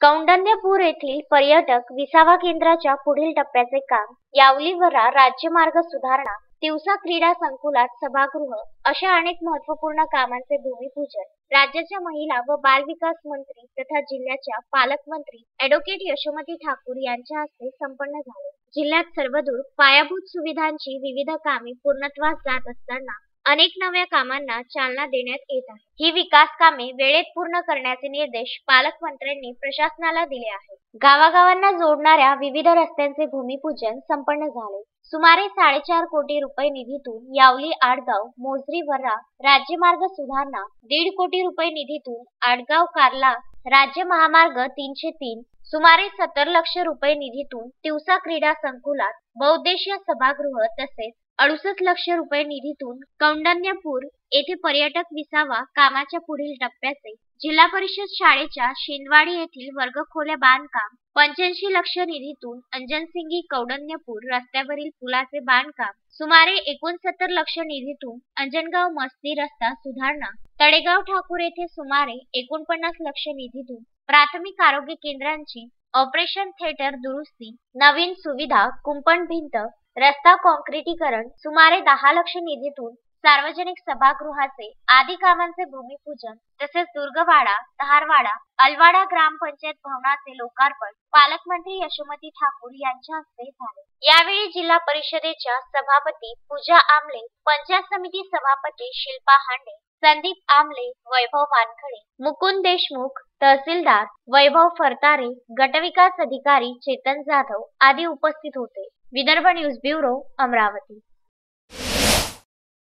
कौंडण्यपूर येथील पर्यटक विसावा केंद्राच्या पुढील टप्प्याचे काम, यावली-वरा राज्यमार्ग सुधारणा, तिवसा क्रीडा संकुलात सभागृह अशा अनेक महत्त्वपूर्ण कामांचे भूमिपूजन राज्याच्या महिला व बालविकास मंत्री तथा जिल्ह्याच्या पालकमंत्री ॲडव्होकेट यशोमती ठाकूर यांच्या हस्ते संपन्न झाले. जिल्ह्यात सर्वदूर पायाभूत सुविधांची विविध कामे पूर्णत्वास जात असताना अनेक नव्या कामांना चालना देण्यात येत आहे. ही विकास कामे वेळेत पूर्ण करण्याचे निर्देश पालकमंत्र्यांनी प्रशासनाला दिले आहेत. गावागावांना जोडणाऱ्या विविध रस्त्यांचे भूमिपूजन संपन्न झाले. सुमारे 4.5 कोटी रुपये निधीतून यावली-आडगाव, मोझरी-वर्रा राज्यमार्ग सुधारणा, 1.5 कोटी रुपये निधीतून आडगाव-कार्ला राज्य महामार्ग 303, सुमारे 70 लाख रुपये निधीतून तिवसा क्रीडा संकुलात बहुउद्देशीय सभागृह तसेच 68 लाख रुपये निधीतून कौंडण्यपूर येथे पर्यटक विसावा कामाच्या पुढील टप्प्याचे, जिल्हा परिषद शाळेच्या शिंदवाडी येथील वर्गखोल्या बांधकाम, 85 लाख निधीतून अंजनसिंगी कौंडण्यपूर रस्त्यावरील पुलाचे बांधकाम, सुमारे 69 लाख निधीतून अंजनगाव मस्ती रस्ता सुधारणा, तळेगाव ठाकूर येथे सुमारे 49 लाख निधीतून प्राथमिक आरोग्य केंद्रांची ऑपरेशन थिएटर दुरुस्ती, नवीन सुविधा, कुंपण भिंत, रस्ता काँक्रिटीकरण, सुमारे 10 लाख निधीतून सार्वजनिक सभागृहाचे आदी कामांचे भूमिपूजन तसेच दुर्गवाडा, धारवाडा, अलवाडा ग्रामपंचायत भवनाचे लोकार्पण पालकमंत्री यशोमती ठाकूर यांच्या हस्ते झाले. यावेळी जिल्हा परिषदेच्या सभापती पूजा आमले, पंचायत समिती सभापती शिल्पा हांडे, संदीप आमले, वैभव वानखडे, मुकुंद देशमुख, तहसीलदार वैभव फरतारे, गटविकास अधिकारी चेतन जाधव आदी उपस्थित होते. Vidarbha news bureau, Amravati.